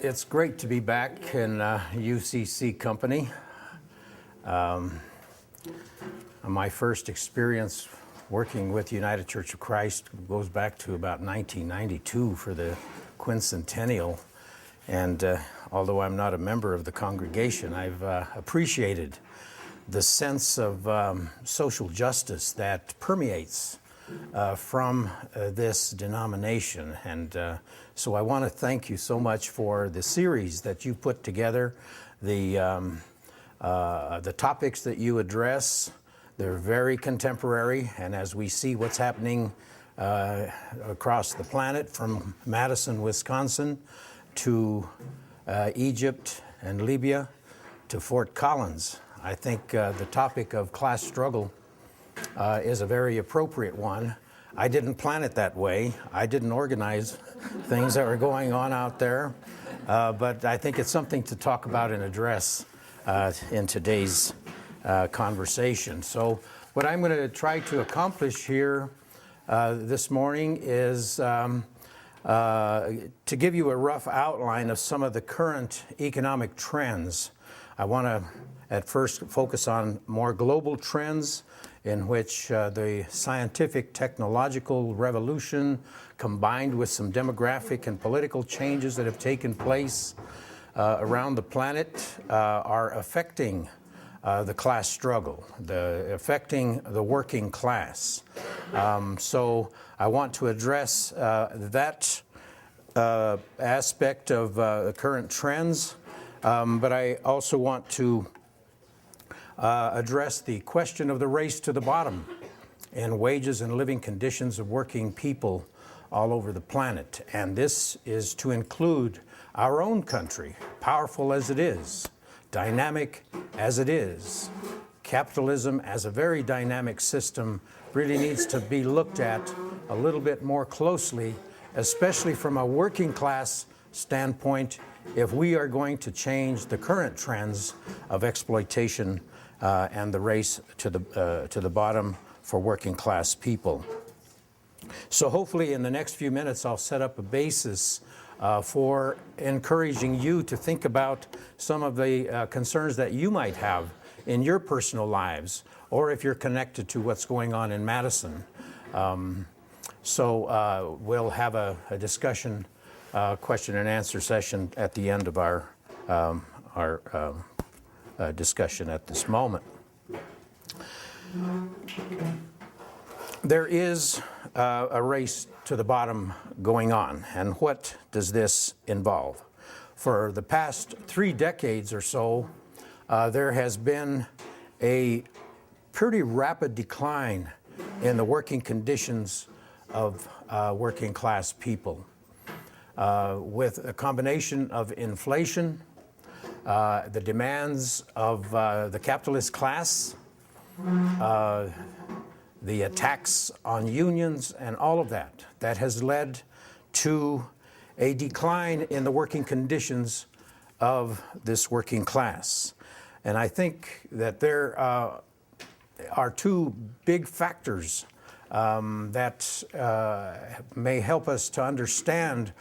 it's great to be back in UCC company. My first experience working with United Church of Christ goes back to about 1992 for the quincentennial. And although I'm not a member of the congregation, I've appreciated the sense of social justice that permeates from this denomination. And so I want to thank you so much for the series that you put together, the topics that you address. They're very contemporary, and as we see what's happening across the planet, from Madison, Wisconsin, to Egypt and Libya, to Fort Collins, I think the topic of class struggle is a very appropriate one. I didn't plan it that way. I didn't organize things that were going on out there, but I think it's something to talk about and address in today's conversation. So what I'm going to try to accomplish here this morning is to give you a rough outline of some of the current economic trends. I want to at first focus on more global trends in which the scientific technological revolution combined with some demographic and political changes that have taken place around the planet are affecting the class struggle, affecting the working class. So I want to address that aspect of the current trends, but I also want to address the question of the race to the bottom in wages and living conditions of working people all over the planet. And this is to include our own country, powerful as it is, dynamic as it is. Capitalism as a very dynamic system really needs to be looked at a little bit more closely, especially from a working class standpoint, if we are going to change the current trends of exploitation and the race to the bottom for working class people. So hopefully in the next few minutes I'll set up a basis for encouraging you to think about some of the concerns that you might have in your personal lives, or if you're connected to what's going on in Madison. So we'll have a discussion, question and answer session at the end of our discussion at this moment. There is a race to the bottom going on, and what does this involve? For the past 3 decades or so, there has been a pretty rapid decline in the working conditions of working class people, with a combination of inflation, the demands of the capitalist class, the attacks on unions, and all of that has led to a decline in the working conditions of this working class. And I think that there are 2 big factors that may help us to understand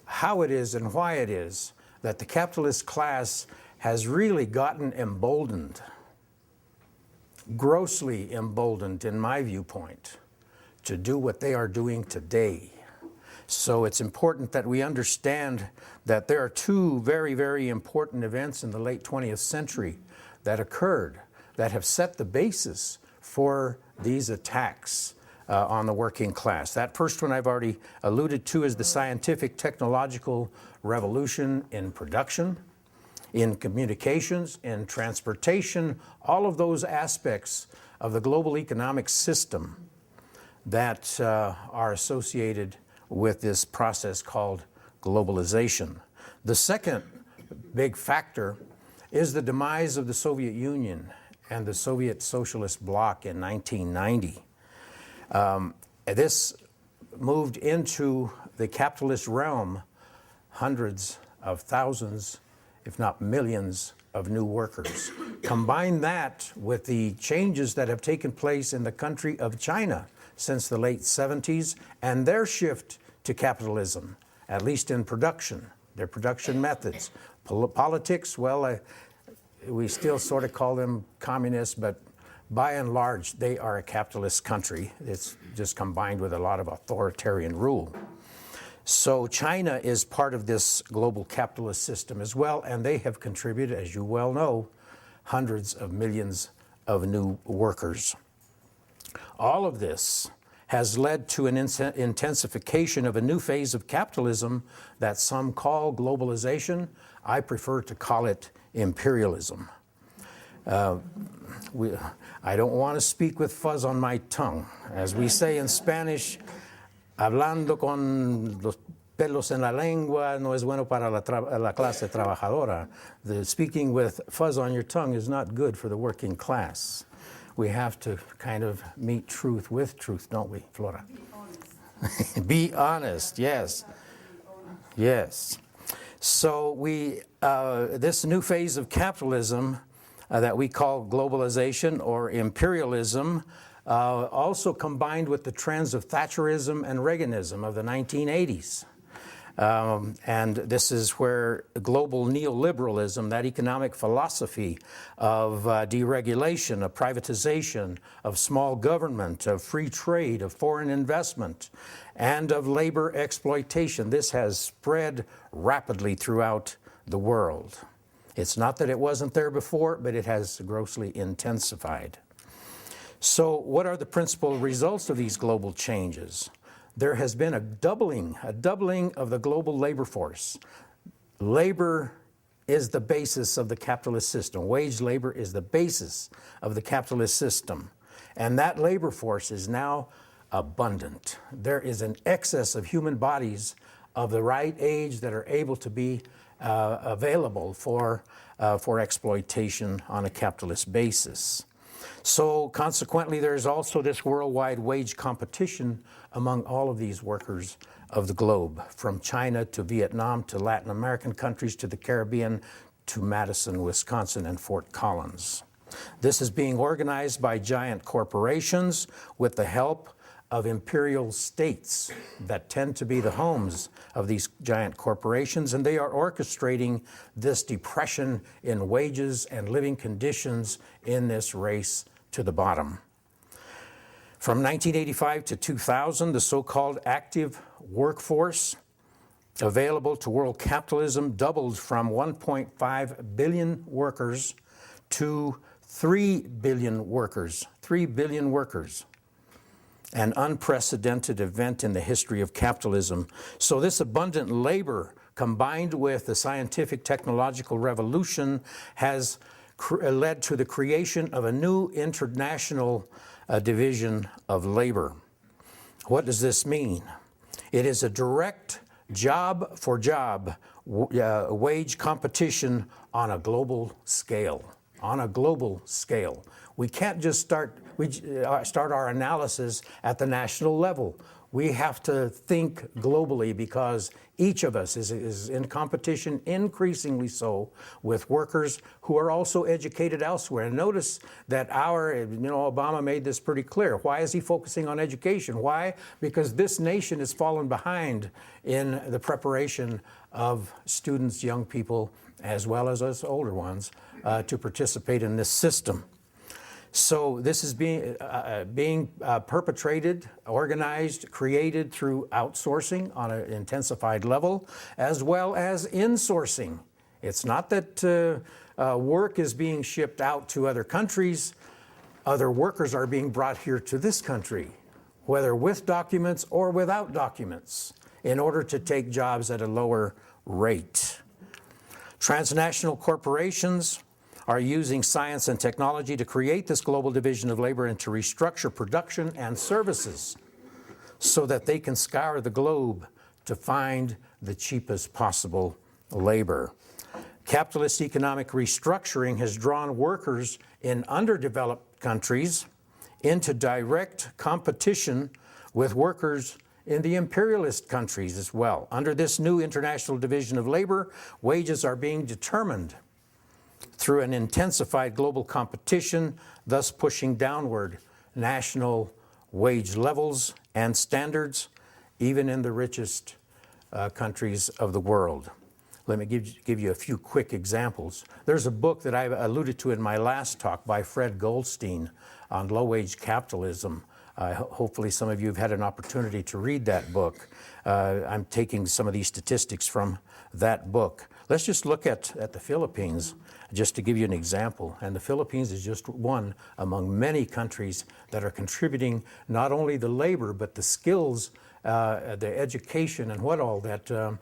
how it is and why it is that the capitalist class has really gotten emboldened, grossly emboldened in my viewpoint, to do what they are doing today. So it's important that we understand that there are 2 very, very important events in the late 20th century that occurred that have set the basis for these attacks on the working class. That first one I've already alluded to is the scientific technological revolution in production, in communications, in transportation, all of those aspects of the global economic system that are associated with this process called globalization. The second big factor is the demise of the Soviet Union and the Soviet Socialist Bloc in 1990. This moved into the capitalist realm hundreds of thousands, if not millions, of new workers. Combine that with the changes that have taken place in the country of China since the late 70s and their shift to capitalism, at least in production. their production methods. Politics, well, we still sort of call them communists, but by and large, they are a capitalist country. It's just combined with a lot of authoritarian rule. So China is part of this global capitalist system as well, and they have contributed, as you well know, hundreds of millions of new workers. All of this has led to an intensification of a new phase of capitalism that some call globalization. I prefer to call it imperialism. I don't want to speak with fuzz on my tongue. As we say in Spanish, hablando con los pelos en la lengua no es bueno para la clase trabajadora. Speaking with fuzz on your tongue is not good for the working class. We have to kind of meet truth with truth, don't we, Flora? Be honest. Be honest, yes. Yes. So this new phase of capitalism that we call globalization or imperialism, also combined with the trends of Thatcherism and Reaganism of the 1980s. And this is where global neoliberalism, that economic philosophy of deregulation, of privatization, of small government, of free trade, of foreign investment, and of labor exploitation, this has spread rapidly throughout the world. It's not that it wasn't there before, but it has grossly intensified. So what are the principal results of these global changes? There has been a doubling of the global labor force. Labor is the basis of the capitalist system. Wage labor is the basis of the capitalist system. And that labor force is now abundant. There is an excess of human bodies of the right age that are able to be available for exploitation on a capitalist basis. So consequently, there's also this worldwide wage competition among all of these workers of the globe, from China to Vietnam to Latin American countries to the Caribbean to Madison, Wisconsin, and Fort Collins. This is being organized by giant corporations with the help of imperial states that tend to be the homes of these giant corporations, and they are orchestrating this depression in wages and living conditions in this race to the bottom. From 1985 to 2000, the so-called active workforce available to world capitalism doubled from 1.5 billion workers to 3 billion workers. 3 billion workers. An unprecedented event in the history of capitalism. So this abundant labor, combined with the scientific technological revolution, has led to the creation of a new international division of labor. What does this mean? It is a direct job for job wage competition on a global scale. On a global scale. We can't just start our analysis at the national level. We have to think globally, because each of us is in competition, increasingly so, with workers who are also educated elsewhere. And notice that Obama made this pretty clear. Why is he focusing on education? Why? Because this nation has fallen behind in the preparation of students, young people, as well as us older ones, to participate in this system. So this is being perpetrated, organized, created through outsourcing on an intensified level, as well as insourcing. It's not that work is being shipped out to other countries. Other workers are being brought here to this country, whether with documents or without documents, in order to take jobs at a lower rate. Transnational corporations are using science and technology to create this global division of labor and to restructure production and services so that they can scour the globe to find the cheapest possible labor. Capitalist economic restructuring has drawn workers in underdeveloped countries into direct competition with workers in the imperialist countries as well. Under this new international division of labor, wages are being determined through an intensified global competition, thus pushing downward national wage levels and standards, even in the richest countries of the world. Let me give you a few quick examples. There's a book that I alluded to in my last talk by Fred Goldstein on low-wage capitalism. Hopefully some of you have had an opportunity to read that book. I'm taking some of these statistics from that book. Let's just look at the Philippines, just to give you an example. And the Philippines is just one among many countries that are contributing not only the labor, but the skills, the education, and what all that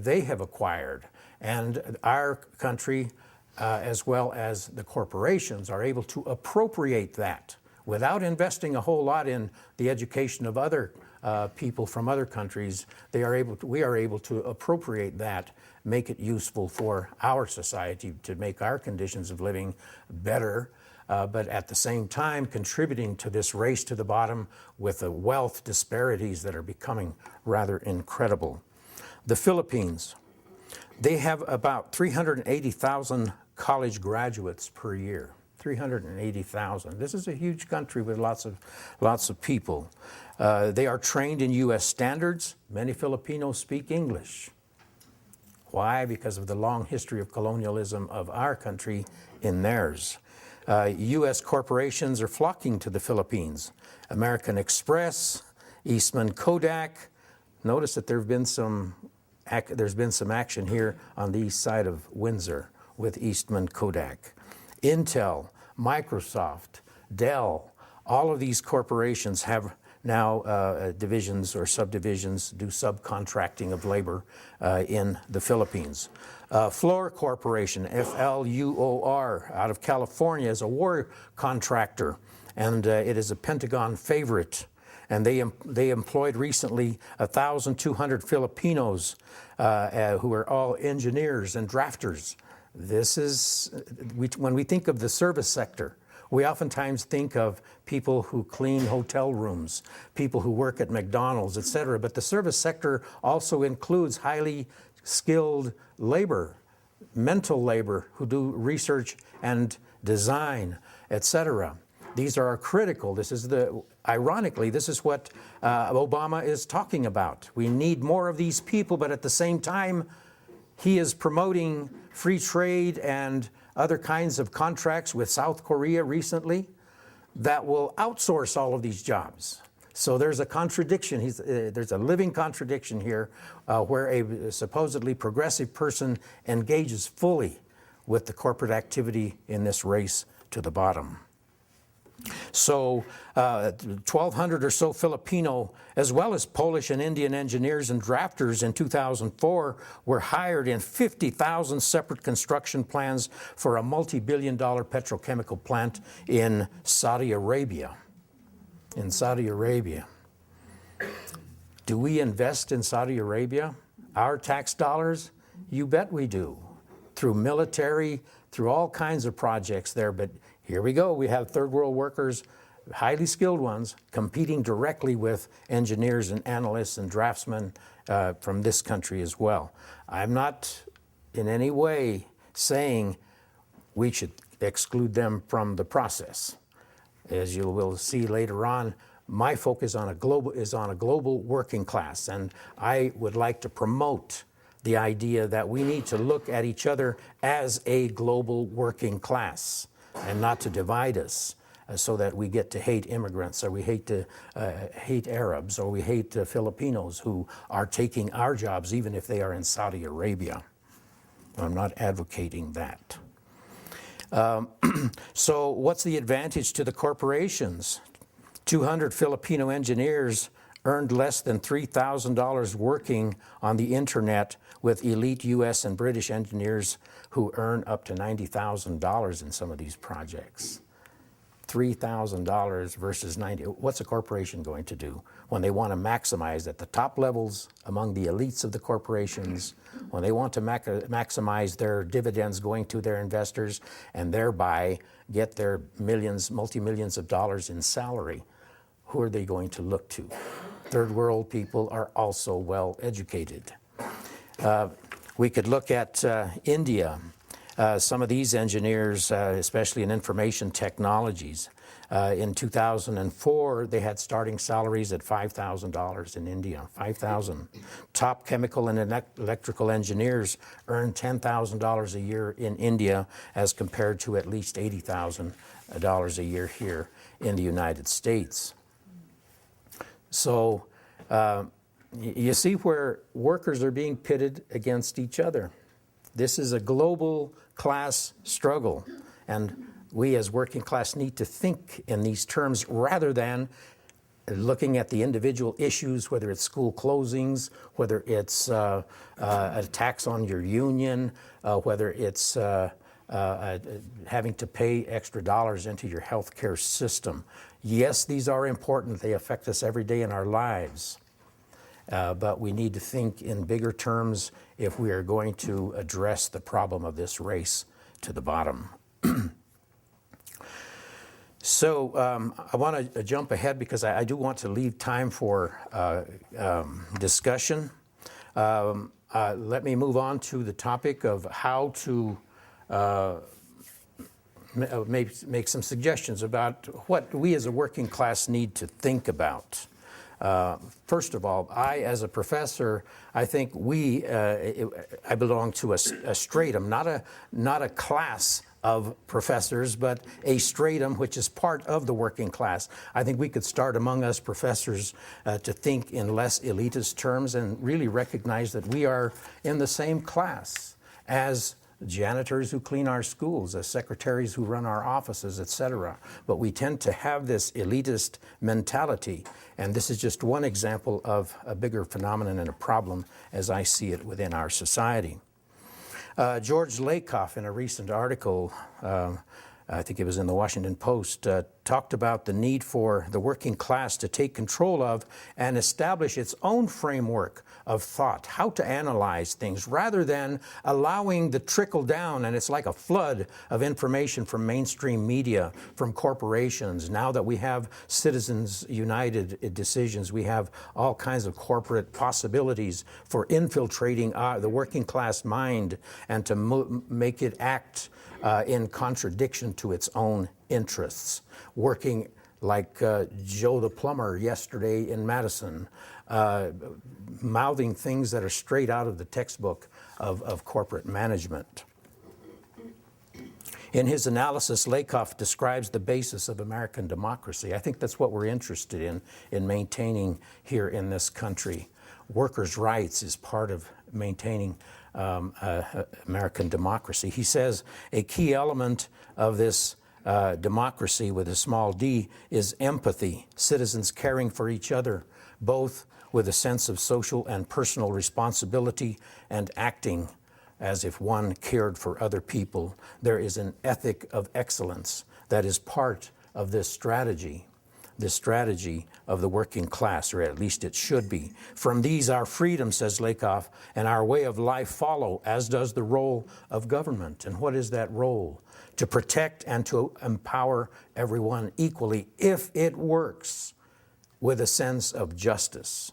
they have acquired. And our country, as well as the corporations, are able to appropriate that without investing a whole lot in the education of other people from other countries. We are able to appropriate that, make it useful for our society to make our conditions of living better, but at the same time contributing to this race to the bottom with the wealth disparities that are becoming rather incredible. The Philippines, they have about 380,000 college graduates per year. 380,000. This is a huge country with lots of people. They are trained in U.S. standards. Many Filipinos speak English. Why? Because of the long history of colonialism of our country in theirs. U.S. corporations are flocking to the Philippines. American Express, Eastman Kodak. Notice that there's been some action here on the east side of Windsor with Eastman Kodak. Intel, Microsoft, Dell, all of these corporations have now divisions or subdivisions, do subcontracting of labor in the Philippines. Fluor Corporation, F-L-U-O-R, out of California, is a war contractor, and it is a Pentagon favorite. And they employed recently 1,200 Filipinos who are all engineers and drafters. This is, when we think of the service sector, we oftentimes think of people who clean hotel rooms, people who work at McDonald's, etc. But the service sector also includes highly skilled labor, mental labor, who do research and design, etc. These are critical. Ironically, this is what Obama is talking about. We need more of these people, but at the same time, he is promoting free trade and other kinds of contracts with South Korea recently that will outsource all of these jobs. So there's a contradiction. There's a living contradiction here where a supposedly progressive person engages fully with the corporate activity in this race to the bottom. So 1,200 or so Filipino, as well as Polish and Indian engineers and drafters in 2004 were hired in 50,000 separate construction plans for a multi-billion-dollar petrochemical plant in Saudi Arabia. In Saudi Arabia. Do we invest in Saudi Arabia? Our tax dollars? You bet we do. Through military, through all kinds of projects there, but here we go. We have third world workers, highly skilled ones, competing directly with engineers and analysts and draftsmen from this country as well. I'm not in any way saying we should exclude them from the process. As you will see later on, my focus is on a global working class, and I would like to promote the idea that we need to look at each other as a global working class, and not to divide us so that we get to hate immigrants, or we hate Arabs, or we hate Filipinos who are taking our jobs even if they are in Saudi Arabia. I'm not advocating that. So what's the advantage to the corporations? 200 Filipino engineers earned less than $3,000 working on the internet, with elite U.S. and British engineers who earn up to $90,000 in some of these projects. $3,000 versus $90,000. What's a corporation going to do when they want to maximize at the top levels among the elites of the corporations, when they want to maximize their dividends going to their investors and thereby get their millions, multi-millions of dollars in salary? Who are they going to look to? Third world people are also well educated. We could look at India. Some of these engineers, especially in information technologies, in 2004, they had starting salaries at $5,000 in India, 5,000. Top chemical and electrical engineers earn $10,000 a year in India as compared to at least $80,000 a year here in the United States. So you see where workers are being pitted against each other. This is a global class struggle, and we as working class need to think in these terms rather than looking at the individual issues, whether it's school closings, whether it's a tax on your union, whether it's having to pay extra dollars into your health care system. Yes, these are important. They affect us every day in our lives. But we need to think in bigger terms if we are going to address the problem of this race to the bottom. So I want to jump ahead because I do want to leave time for discussion. Let me move on to the topic of how to make some suggestions about what we as a working class need to think about. First of all, I, as a professor, I think I belong to a stratum, not a class of professors, but a stratum which is part of the working class. I think we could start among us professors to think in less elitist terms and really recognize that we are in the same class as janitors who clean our schools, as secretaries who run our offices, etc. But we tend to have this elitist mentality, and this is just one example of a bigger phenomenon and a problem as I see it within our society. George Lakoff, in a recent article, I think it was in the Washington Post, talked about the need for the working class to take control of and establish its own framework of thought, how to analyze things, rather than allowing the trickle down, and it's like a flood of information from mainstream media, from corporations. Now that we have Citizens United decisions, we have all kinds of corporate possibilities for infiltrating the working class mind and to make it act in contradiction to its own interests, working like Joe the plumber yesterday in Madison, mouthing things that are straight out of the textbook of corporate management. In his analysis, Lakoff describes the basis of American democracy. I think that's what we're interested in maintaining here in this country. Workers' rights is part of maintaining American democracy. He says a key element of this democracy with a small d is empathy, citizens caring for each other, both with a sense of social and personal responsibility and acting as if one cared for other people. There is an ethic of excellence that is part of this strategy of the working class, or at least it should be. From these, our freedom, says Lakoff, and our way of life follow, as does the role of government. And what is that role? To protect and to empower everyone equally, if it works with a sense of justice.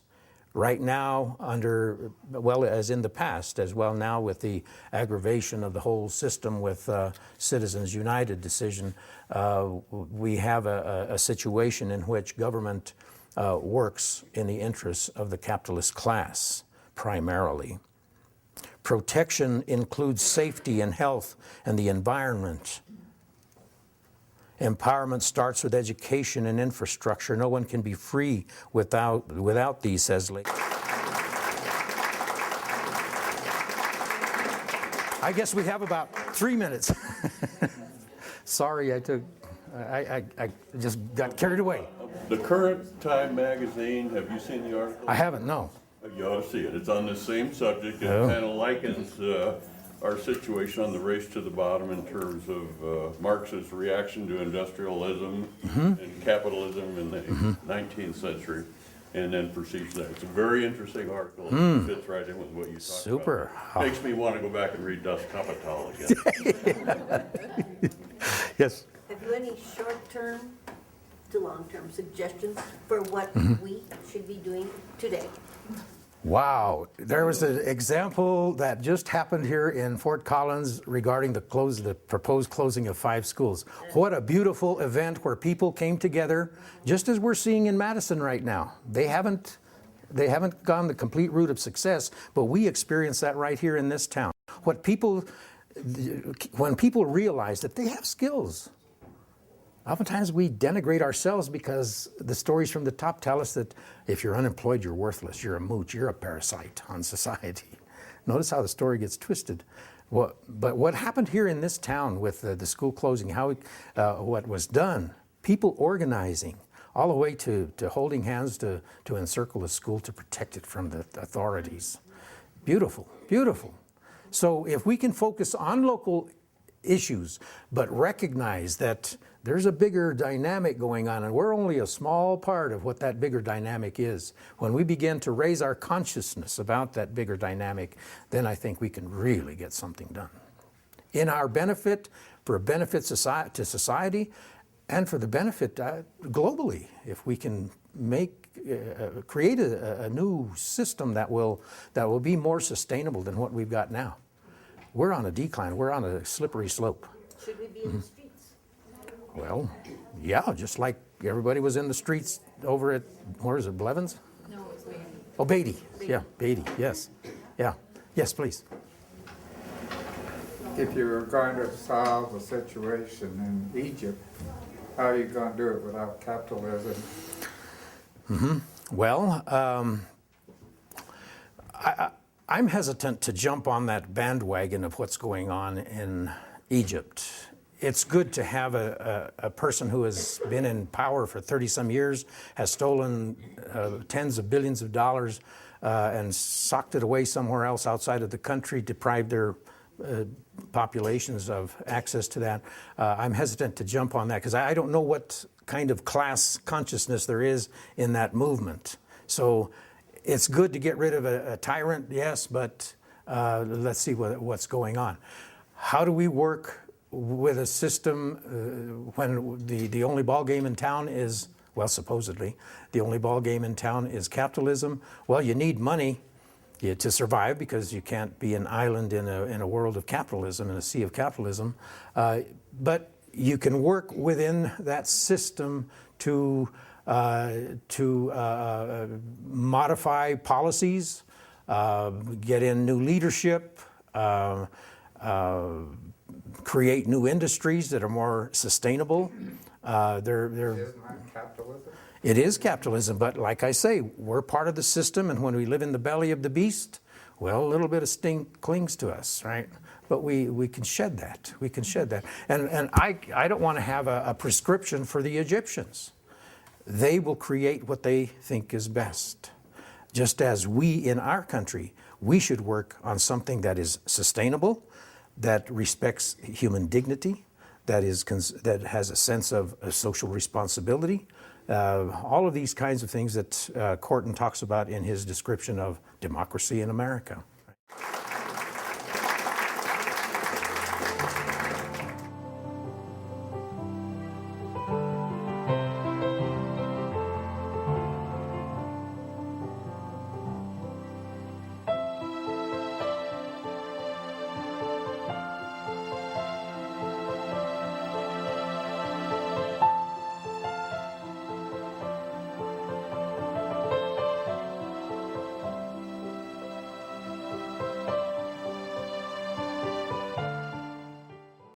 Right now, as in the past, as well now with the aggravation of the whole system with Citizens United decision, we have a situation in which government works in the interests of the capitalist class, primarily. Protection includes safety and health and the environment. Empowerment starts with education and infrastructure. No one can be free without these, says Lake. I guess we have about 3 minutes. Sorry, I just got carried away. The Current Time magazine, have you seen the article? I haven't, no. You ought to see it. It's on the same subject. It kind of likens our situation on the race to the bottom in terms of Marx's reaction to industrialism and capitalism in the 19th century, and then proceeds that. It's a very interesting article. It fits right in with what you talked Super. about. Makes me want to go back and read Das Kapital again. Yes. Have you any short-term to long-term suggestions for what we should be doing today? Wow, there was an example that just happened here in Fort Collins regarding the proposed closing of 5 schools. What a beautiful event where people came together, just as we're seeing in Madison right now. They haven't gone the complete route of success, but we experienced that right here in this town. When people realize that they have skills. Oftentimes we denigrate ourselves because the stories from the top tell us that if you're unemployed, you're worthless, you're a mooch, you're a parasite on society. Notice how the story gets twisted. But what happened here in this town with the school closing, what was done, people organizing, all the way to holding hands to encircle the school to protect it from the authorities. Beautiful, beautiful. So if we can focus on local issues, but recognize that there's a bigger dynamic going on, and we're only a small part of what that bigger dynamic is. When we begin to raise our consciousness about that bigger dynamic, then I think we can really get something done. In our benefit, for a benefit to society, and for the benefit globally, if we can create a new system that will be more sustainable than what we've got now. We're on a decline. We're on a slippery slope. Should we be in the streets? Well, yeah, just like everybody was in the streets over at, where is it, Blevins? No, it's Beatty. Oh, Beatty. Yeah, Beatty, yes. Yeah. Yes, please. If you were going to solve the situation in Egypt, how are you going to do it without capitalism? Well, I'm hesitant to jump on that bandwagon of what's going on in Egypt. It's good to have a person who has been in power for 30-some years, has stolen tens of billions of dollars and socked it away somewhere else outside of the country, deprived their populations of access to that. I'm hesitant to jump on that because I don't know what kind of class consciousness there is in that movement. So it's good to get rid of a tyrant, yes, but let's see what's going on. How do we work with a system when the only ball game in town is, well, supposedly, the only ball game in town is capitalism? Well, you need money to survive because you can't be an island in a world of capitalism, in a sea of capitalism. But you can work within that system to modify policies, get in new leadership, create new industries that are more sustainable. Isn't that capitalism? It is capitalism, but like I say, we're part of the system, and when we live in the belly of the beast, well, a little bit of stink clings to us, right? But we can shed that. We can shed that. And I don't want to have a prescription for the Egyptians. They will create what they think is best. Just as we in our country, we should work on something that is sustainable, that respects human dignity, that has a sense of social responsibility, all of these kinds of things that Corton talks about in his description of democracy in America.